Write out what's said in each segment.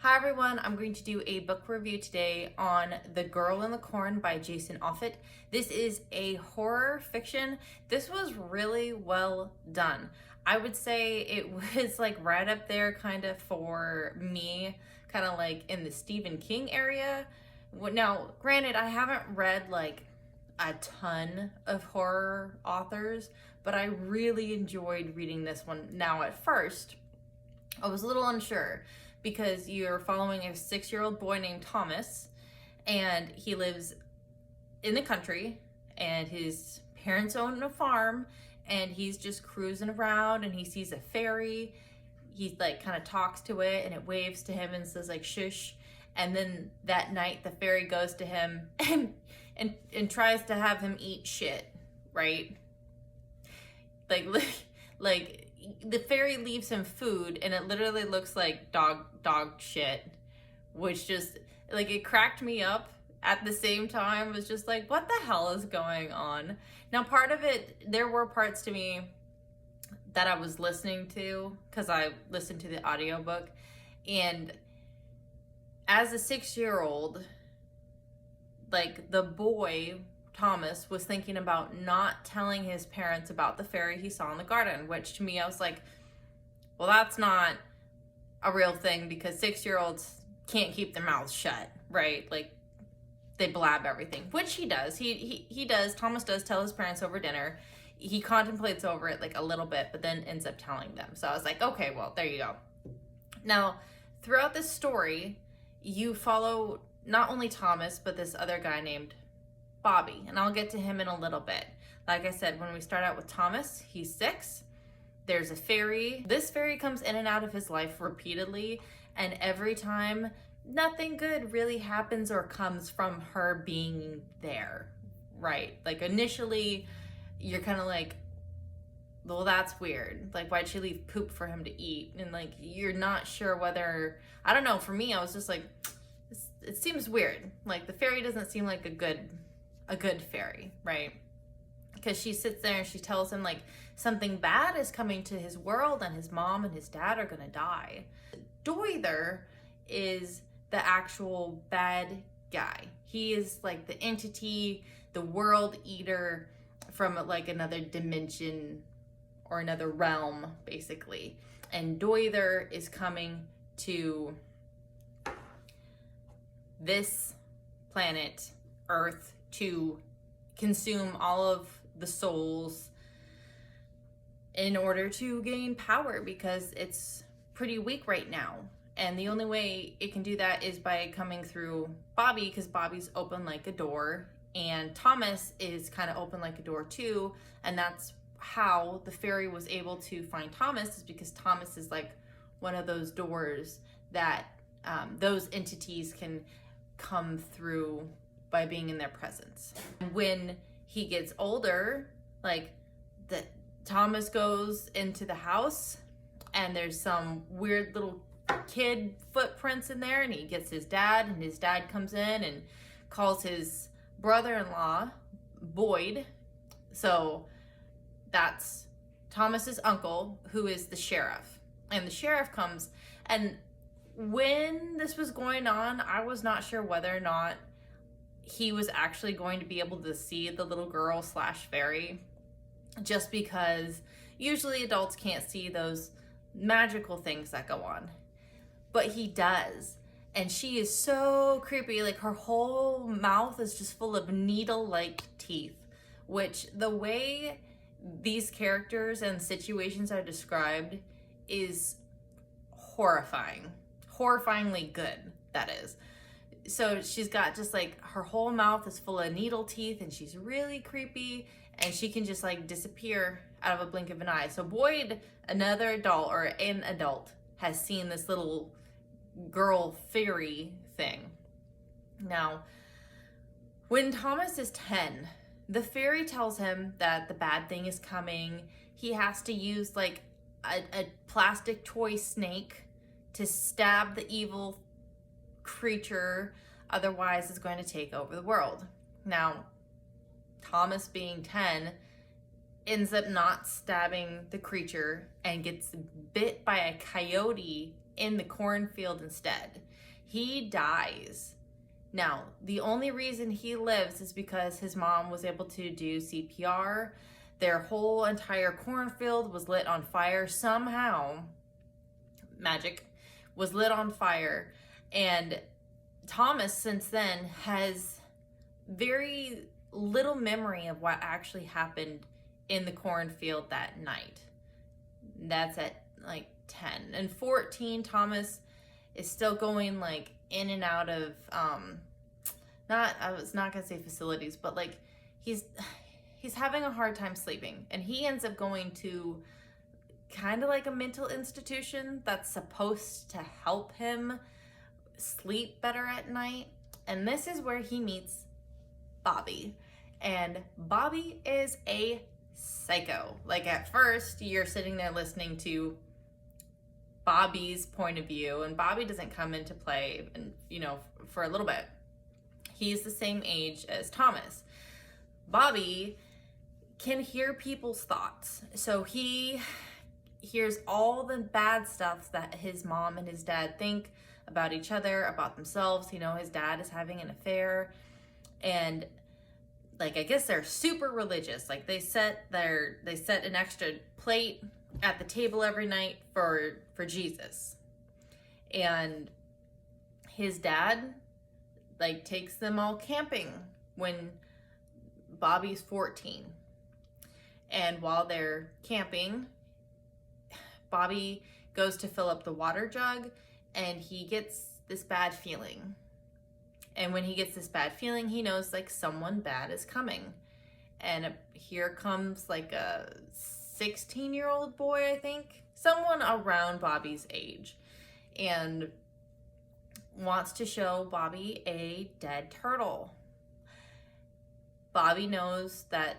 Hi everyone, I'm going to do a book review today on The Girl in the Corn by Jason Offutt. This is a horror fiction. This was really well done. I would say it was like right up there kind of for me, kind of like in the Stephen King area. Now, granted, I haven't read like a ton of horror authors, but I really enjoyed reading this one. Now, at first, I was a little unsure because you're following a 6-year-old boy named Thomas, and he lives in the country, and his parents own a farm, and he's just cruising around, and he sees a fairy. He like kind of talks to it, and it waves to him and says like shush. And then that night, the fairy goes to him and tries to have him eat shit, right? Like like the fairy leaves him food, and it literally looks like dog shit, which just like it cracked me up. At the same time, was just like, what the hell is going on? Now, part of it, there were parts to me that I was listening to because I listened to the audiobook, and as a 6-year-old, like the boy Thomas was thinking about not telling his parents about the fairy he saw in the garden, which to me, I was like, well, that's not a real thing because 6-year-olds can't keep their mouths shut, right? Like they blab everything, which he does. He does. Thomas does tell his parents over dinner. He contemplates over it like a little bit, but then ends up telling them. So I was like, okay, well, there you go. Now, throughout this story, you follow not only Thomas, but this other guy named Bobby, and I'll get to him in a little bit. Like I said, when we start out with Thomas, he's 6. There's a fairy. This fairy comes in and out of his life repeatedly, and every time nothing good really happens or comes from her being there, right? Like initially, you're kind of like, well, that's weird. Like, why'd she leave poop for him to eat? And like, you're not sure whether, I don't know, for me, I was just like, it seems weird. Like the fairy doesn't seem like a good fairy, right? Because she sits there and she tells him like something bad is coming to his world and his mom and his dad are gonna die. Doither is the actual bad guy. He is like the entity, the world eater from like another dimension or another realm, basically. And Doither is coming to this planet, Earth, to consume all of the souls in order to gain power because it's pretty weak right now. And the only way it can do that is by coming through Bobby, because Bobby's open like a door, and Thomas is kind of open like a door too. And that's how the fairy was able to find Thomas, is because Thomas is like one of those doors that those entities can come through by being in their presence. When he gets older, like Thomas goes into the house and there's some weird little kid footprints in there, and he gets his dad, and his dad comes in and calls his brother-in-law Boyd. So that's Thomas's uncle, who is the sheriff. And the sheriff comes, and when this was going on, I was not sure whether or not he was actually going to be able to see the little girl slash fairy, just because usually adults can't see those magical things that go on. But he does. And she is so creepy. Like her whole mouth is just full of needle-like teeth, which the way these characters and situations are described is horrifying. Horrifyingly good, that is. So she's got just like her whole mouth is full of needle teeth, and she's really creepy, and she can just like disappear out of a blink of an eye. So Boyd, another adult or an adult, has seen this little girl fairy thing. Now, when Thomas is 10, the fairy tells him that the bad thing is coming. He has to use like a plastic toy snake to stab the evil creature, otherwise it's going to take over the world. Now, Thomas, being 10, ends up not stabbing the creature and gets bit by a coyote in the cornfield instead. He dies. Now, the only reason he lives is because his mom was able to do CPR. Their whole entire cornfield was lit on fire somehow. Magic was lit on fire. And Thomas, since then, has very little memory of what actually happened in the cornfield that night. That's at like 10. And 14, Thomas is still going like in and out of I was not gonna say facilities, but like he's having a hard time sleeping, and he ends up going to kind of like a mental institution that's supposed to help him sleep better at night. And this is where he meets Bobby. And Bobby is a psycho. Like, at first you're sitting there listening to Bobby's point of view, and Bobby doesn't come into play, and for a little bit. He's the same age as Thomas. Bobby can hear people's thoughts. So he hears all the bad stuff that his mom and his dad think about each other, about themselves. His dad is having an affair, and like, I guess they're super religious. Like, they set an extra plate at the table every night for Jesus. And his dad like takes them all camping when Bobby's 14. And while they're camping, Bobby goes to fill up the water jug, and he gets this bad feeling. And when he gets this bad feeling, he knows like someone bad is coming. And here comes like a 16-year-old boy, I think, someone around Bobby's age, and wants to show Bobby a dead turtle. Bobby knows that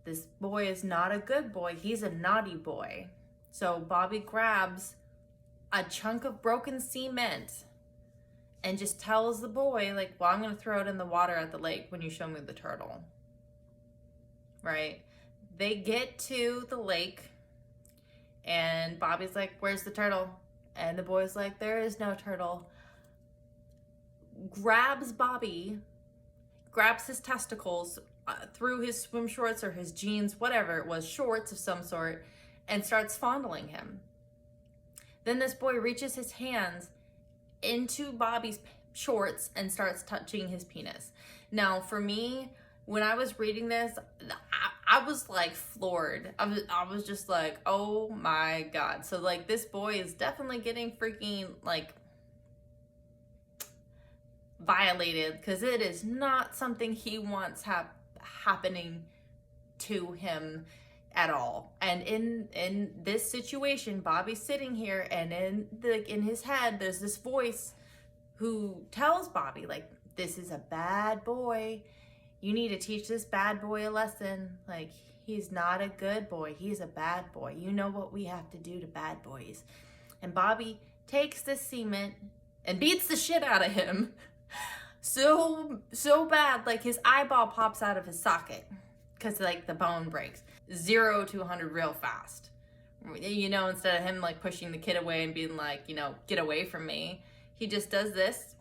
this boy is not a good boy. He's a naughty boy. So Bobby grabs a chunk of broken cement and just tells the boy, like, well, I'm going to throw it in the water at the lake when you show me the turtle. Right? They get to the lake, and Bobby's like, where's the turtle? And the boy's like, there is no turtle. Grabs Bobby, grabs his testicles through his swim shorts or his jeans, whatever it was, shorts of some sort, and starts fondling him. Then this boy reaches his hands into Bobby's shorts and starts touching his penis. Now, for me, when I was reading this, I was like floored. I was just like, oh my God. So like, this boy is definitely getting freaking like violated, because it is not something he wants happening to him at all. And in this situation, Bobby's sitting here, and in his head, there's this voice who tells Bobby, like, this is a bad boy. You need to teach this bad boy a lesson. Like, he's not a good boy. He's a bad boy. You know what we have to do to bad boys. And Bobby takes this cement and beats the shit out of him. So bad, like his eyeball pops out of his socket, because like the bone breaks. 0 to 100 real fast. Instead of him like pushing the kid away and being like, get away from me, he just does this,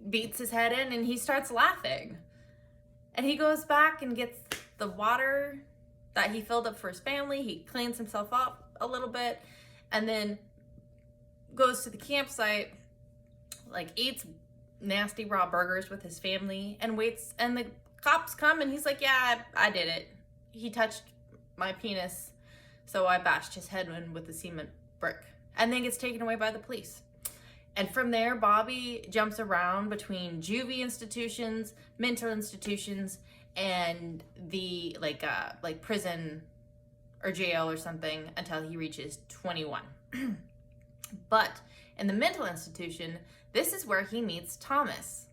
beats his head in, and he starts laughing. And he goes back and gets the water that he filled up for his family. He cleans himself up a little bit, and then goes to the campsite, like eats nasty raw burgers with his family, and waits. And the cops come, and he's like, yeah, I did it. He touched my penis, so I bashed his head in with a cement brick. And then gets taken away by the police. And from there, Bobby jumps around between juvie institutions, mental institutions, and the like prison or jail or something until he reaches 21. But in the mental institution, this is where he meets Thomas.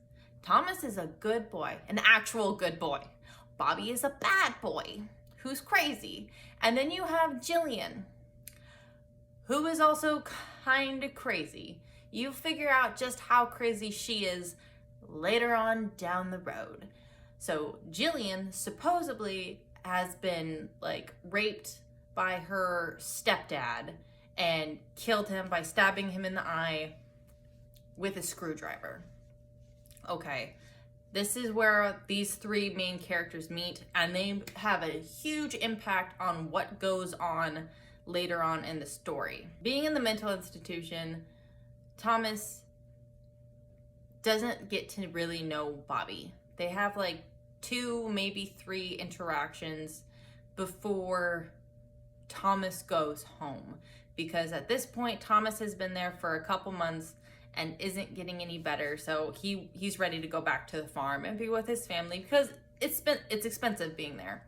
Thomas is a good boy, an actual good boy. Bobby is a bad boy who's crazy. And then you have Jillian, who is also kind of crazy. You figure out just how crazy she is later on down the road. So Jillian supposedly has been like raped by her stepdad, and killed him by stabbing him in the eye with a screwdriver. Okay, this is where these three main characters meet, and they have a huge impact on what goes on later on in the story. Being in the mental institution, Thomas doesn't get to really know Bobby. They have like 2, maybe 3 interactions before Thomas goes home, because at this point Thomas has been there for a couple months and isn't getting any better, so he's ready to go back to the farm and be with his family, because it's expensive being there,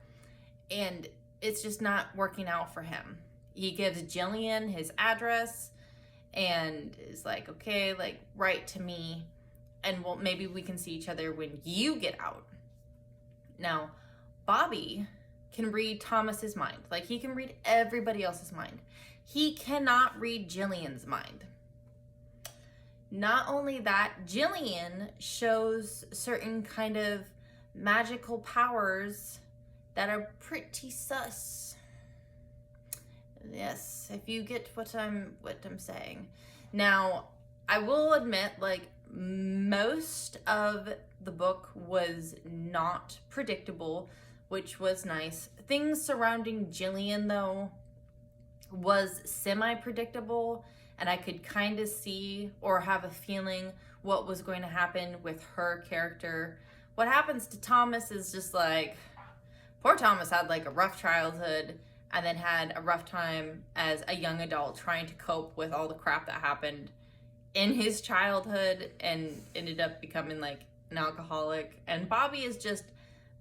and it's just not working out for him. He gives Jillian his address and is like, okay, like, write to me, and well, maybe we can see each other when you get out. Now, Bobby can read Thomas's mind. Like, he can read everybody else's mind. He cannot read Jillian's mind. Not only that, Jillian shows certain kind of magical powers that are pretty sus. Yes, if you get what I'm saying. Now, I will admit, like, most of the book was not predictable, which was nice. Things surrounding Jillian, though, was semi-predictable, and I could kind of see or have a feeling what was going to happen with her character. What happens to Thomas is just like, poor Thomas had like a rough childhood and then had a rough time as a young adult trying to cope with all the crap that happened in his childhood and ended up becoming like an alcoholic. And Bobby is just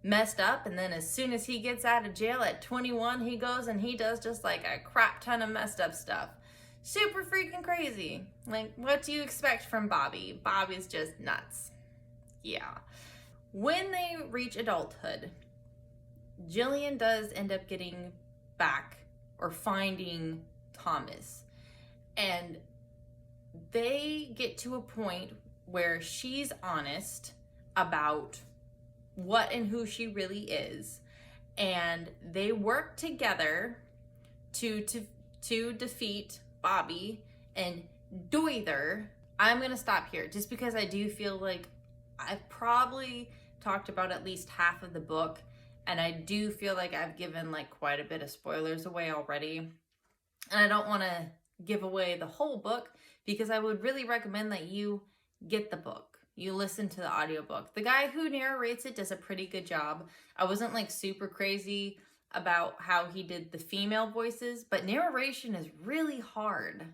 messed up, and then as soon as he gets out of jail at 21, he goes and he does just like a crap ton of messed up stuff. Super freaking crazy. Like, what do you expect from Bobby? Bobby's just nuts. Yeah. When they reach adulthood, Jillian does end up getting back or finding Thomas, and they get to a point where she's honest about what and who she really is, and they work together to defeat Bobby and Doither. I'm gonna stop here just because I do feel like I've probably talked about at least half of the book, and I do feel like I've given like quite a bit of spoilers away already, and I don't want to give away the whole book, because I would really recommend that you get the book. You listen to the audiobook. The guy who narrates it does a pretty good job. I wasn't like super crazy about how he did the female voices, but narration is really hard.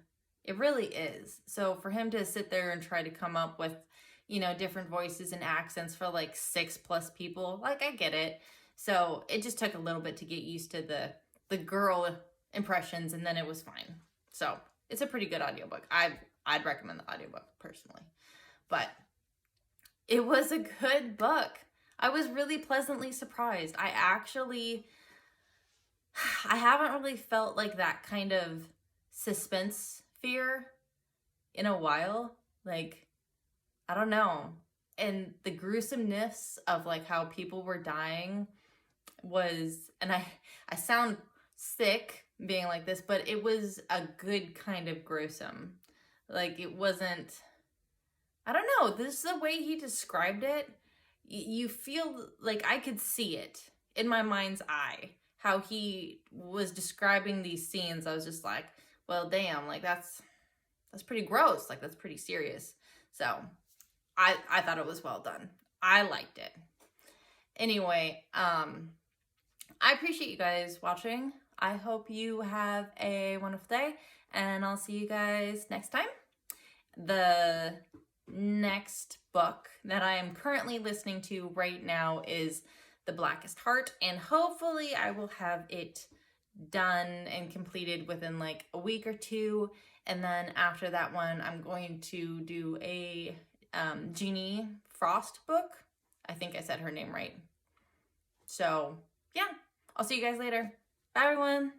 It really is. So for him to sit there and try to come up with, you know, different voices and accents for like 6+ people, like, I get it. So it just took a little bit to get used to the girl impressions, and then it was fine. So it's a pretty good audiobook. I'd recommend the audiobook personally. But it was a good book. I was really pleasantly surprised. I haven't really felt like that kind of suspense fear in a while. Like, I don't know. And the gruesomeness of like how people were dying was, and I sound sick being like this, but it was a good kind of gruesome. Like, it wasn't, I don't know, this is the way he described it. You feel like I could see it in my mind's eye, how he was describing these scenes. I was just like, well, damn, like that's pretty gross. Like, that's pretty serious. So I thought it was well done. I liked it. Anyway, I appreciate you guys watching. I hope you have a wonderful day, and I'll see you guys next time. The next book that I am currently listening to right now is The Blackest Heart, and hopefully I will have it done and completed within like a week or two. And then after that one, I'm going to do a Jeannie Frost book. I think I said her name right. So yeah, I'll see you guys later. Bye, everyone.